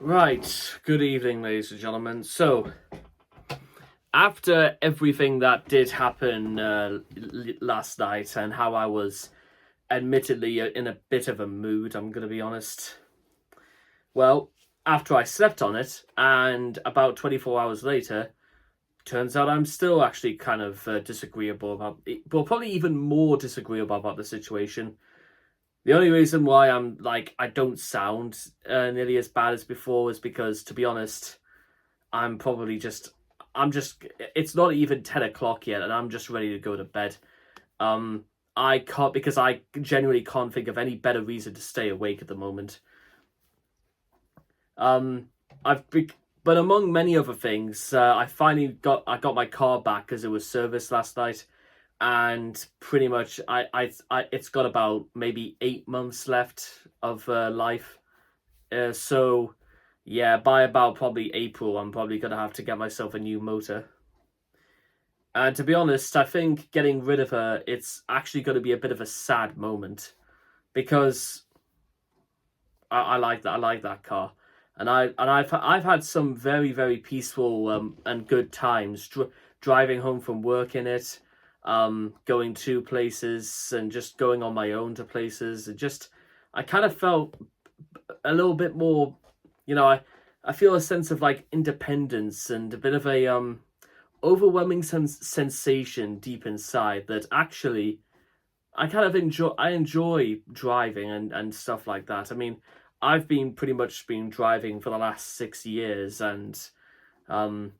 Right, good evening, ladies and gentlemen. So, after everything that did happen last night and how I was admittedly in a bit of a mood, I'm going to be honest. Well, after I slept on it, and about 24 hours later, turns out I'm still actually kind of disagreeable about it. Well, probably even more disagreeable about the situation. The only reason why I don't sound nearly as bad as before is because, to be honest, I'm probably just it's not even 10 o'clock yet and I'm just ready to go to bed. Um I can't because I genuinely can't think of any better reason to stay awake at the moment. Um I've be- but among many other things, I got my car back because it was serviced last night, and pretty much it's got about maybe 8 months left of life. So yeah, by about probably April, I'm probably gonna have to get myself a new motor. And to be honest, I think getting rid of her, it's actually going to be a bit of a sad moment because I like that. I like that car, and I've had some very peaceful and good times driving home from work in it, going to places and just going on my own to places. I kind of felt a little bit more, you know, I feel a sense of like independence and a bit of a overwhelming sensation deep inside that actually I enjoy driving and stuff like that. I mean, I've been pretty much been driving for the last 6 years, and um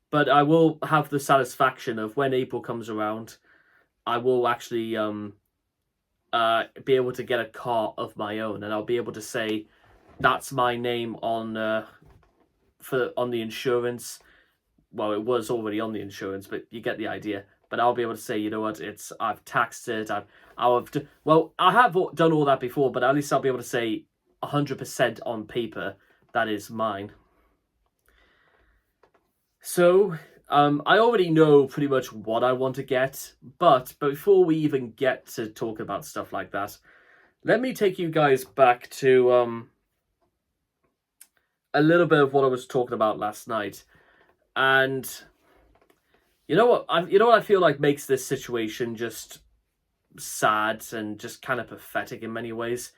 but I will have the satisfaction of when April comes around, I will actually be able to get a car of my own, and I'll be able to say that's my name on the insurance. Well, it was already on the insurance, but you get the idea. But I'll be able to say, you know what, it's I've taxed it. I have done all that before, but at least I'll be able to say 100% on paper that is mine. So, I already know pretty much what I want to get, but before we even get to talk about stuff like that, let me take you guys back to a little bit of what I was talking about last night. And you know what I feel like makes this situation just sad and just kind of pathetic in many ways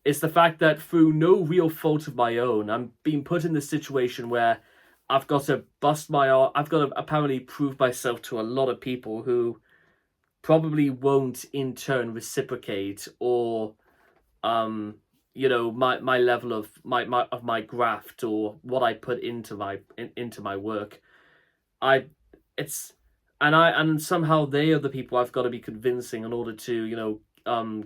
is the fact that through no real fault of my own, I'm being put in this situation where I've got to bust my arm. I've got to apparently prove myself to a lot of people who probably won't in turn reciprocate or um my level of my graft or what I put into into my work. I it's and somehow they are the people I've got to be convincing in order to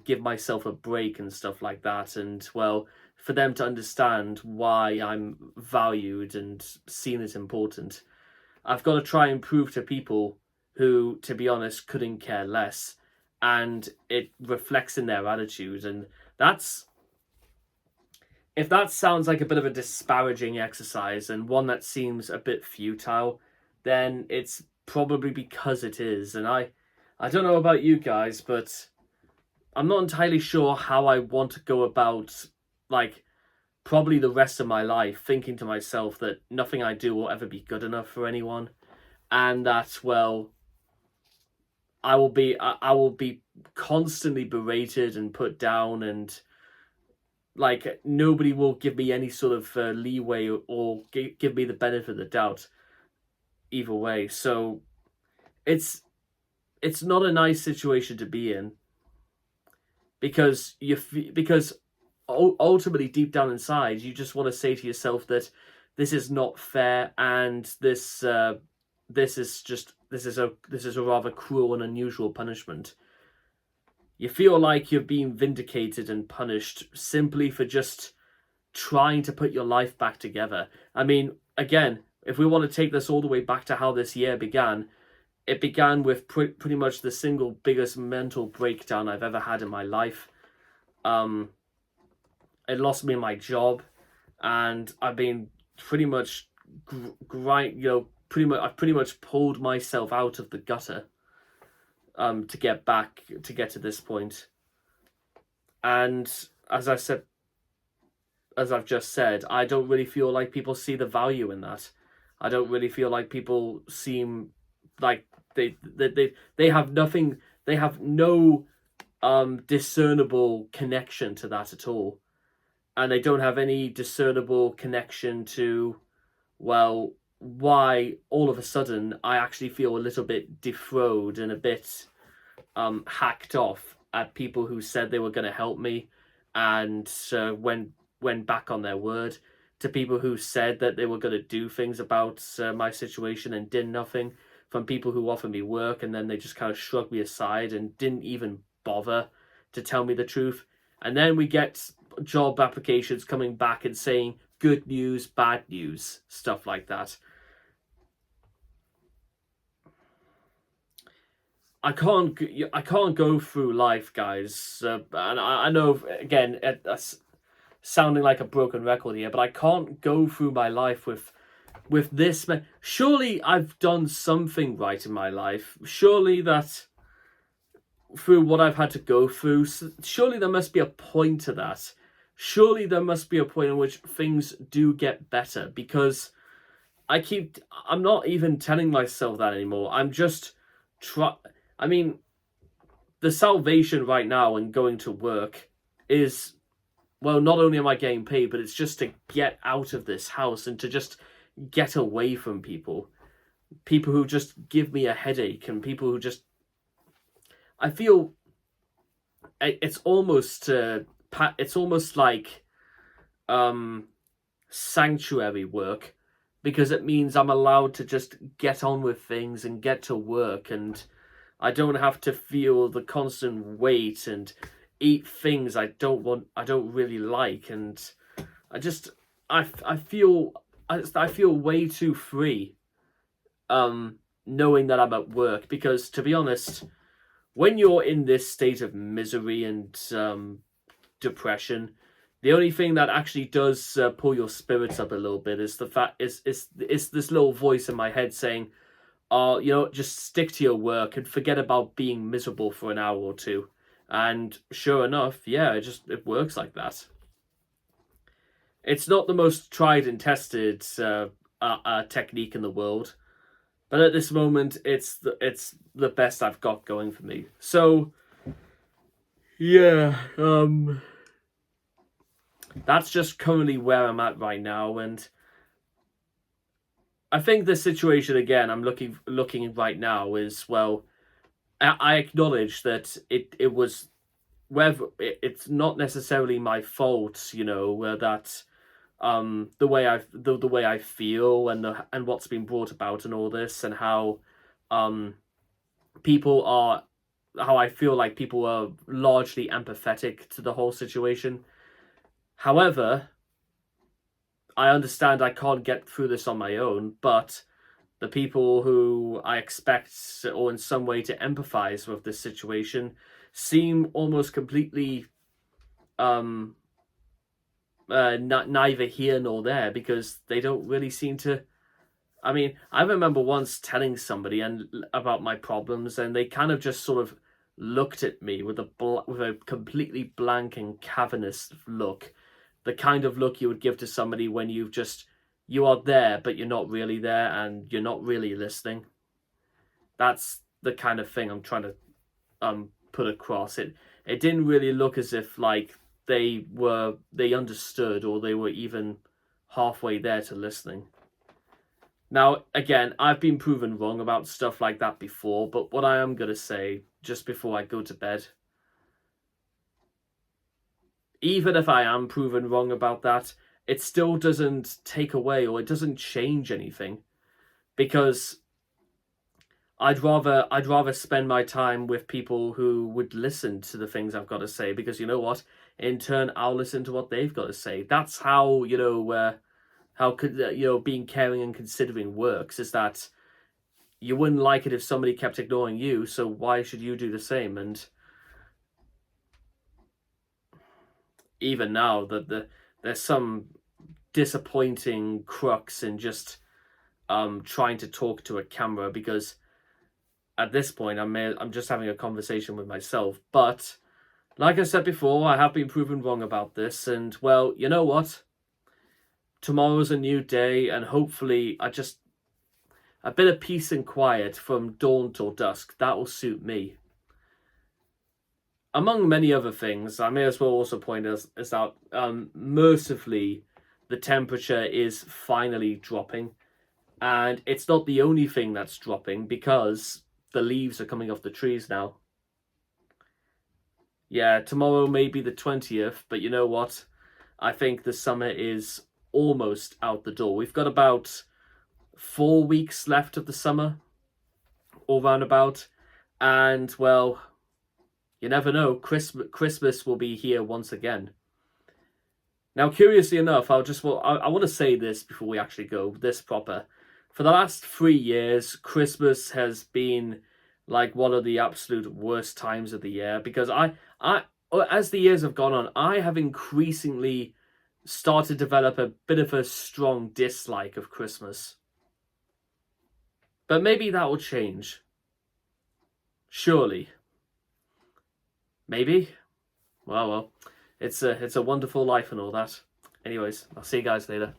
give myself a break and stuff like that, and well, for them to understand why I'm valued and seen as important. I've got to try and prove to people who, to be honest, couldn't care less, and it reflects in their attitude. And that's if that sounds like a bit of a disparaging exercise and one that seems a bit futile, then it's probably because it is. And I don't know about you guys, but I'm not entirely sure how I want to go about, like, probably the rest of my life thinking to myself that nothing I do will ever be good enough for anyone, and that, well, I will be constantly berated and put down, and like nobody will give me any sort of leeway or give me the benefit of the doubt either way. So it's it's not a nice situation to be in because because ultimately deep down inside you just want to say to yourself that this is not fair, and this is a rather cruel and unusual punishment. You feel like you're being vindicated and punished simply for just trying to put your life back together. I mean, again, if we want to take this all the way back to how this year began, it began with pretty much the single biggest mental breakdown I've ever had in my life. Um, it lost me my job, and I've been pretty much I've pretty much pulled myself out of the gutter to get to this point. And as I said as I've just said, I don't really feel like people see the value in that. I don't really feel like people seem like they have nothing. They have no discernible connection to that at all, and they don't have any discernible connection to, well, why all of a sudden I actually feel a little bit defrauded and a bit hacked off at people who said they were going to help me and went back on their word, to people who said that they were going to do things about my situation and did nothing, from people who offered me work and then they just kind of shrugged me aside and didn't even bother to tell me the truth. And then we get job applications coming back and saying good news, bad news, stuff like that. I can't go through life, guys, and I know, again, that's sounding like a broken record here, but I can't go through my life with this. Surely I've done something right in my life. Surely that through what I've had to go through, surely there must be a point to that. Surely there must be a point in which things do get better, because I'm not even telling myself that anymore. I'm just I mean, the salvation right now and going to work is, well, not only am I getting paid, but it's just to get out of this house and to just get away from people who just give me a headache, and people who just, I feel it's almost like sanctuary work, because it means I'm allowed to just get on with things and get to work, and I don't have to feel the constant weight and eat things I don't really like, and I feel way too free knowing that I'm at work, because, to be honest, when you're in this state of misery and depression, the only thing that actually does pull your spirits up a little bit is the fact is this little voice in my head saying, "Oh, just stick to your work and forget about being miserable for an hour or two." And sure enough, yeah, it works like that. It's not the most tried and tested technique in the world, but at this moment, it's the best I've got going for me. So, yeah, that's just currently where I'm at right now, and I think the situation, again, I'm looking right now is, well, I acknowledge that it was, whether it's not necessarily my fault, that the way I feel and what's been brought about and all this, and how how I feel like people are largely empathetic to the whole situation. However, I understand I can't get through this on my own, but the people who I expect, or in some way, to empathize with this situation seem almost completely neither here nor there, because they don't really seem to. I mean, I remember once telling somebody about my problems, and they kind of just sort of looked at me with a completely blank and cavernous look, the kind of look you would give to somebody when you are there, but you're not really there, and you're not really listening. That's the kind of thing I'm trying to put across. It didn't really look as if like they understood, or they were even halfway there to listening. Now, again, I've been proven wrong about stuff like that before, but what I am going to say just before I go to bed, even if I am proven wrong about that, it still doesn't take away, or it doesn't change anything, because I'd rather spend my time with people who would listen to the things I've got to say, because you know what? In turn, I'll listen to what they've got to say. That's how being caring and considering works, is that you wouldn't like it if somebody kept ignoring you, so why should you do the same? And even now, there's some disappointing crux in just trying to talk to a camera, because at this point I'm just having a conversation with myself. But like I said before, I have been proven wrong about this, and well, you know what? tomorrow's a new day, and hopefully a bit of peace and quiet from dawn till dusk. That will suit me. Among many other things, I may as well also point out, mercifully, the temperature is finally dropping. And it's not the only thing that's dropping, because the leaves are coming off the trees now. Yeah, tomorrow may be the 20th, but you know what? I think the summer is almost out the door. We've got about 4 weeks left of the summer, all roundabout. And, well, you never know. Christmas will be here once again. Now, curiously enough, I want to say this before we actually go this proper. For the last 3 years, Christmas has been like one of the absolute worst times of the year, because as the years have gone on, I have increasingly started to develop a bit of a strong dislike of Christmas. But maybe that will change. Surely. Maybe. Well, it's a wonderful life and all that. Anyways, I'll see you guys later.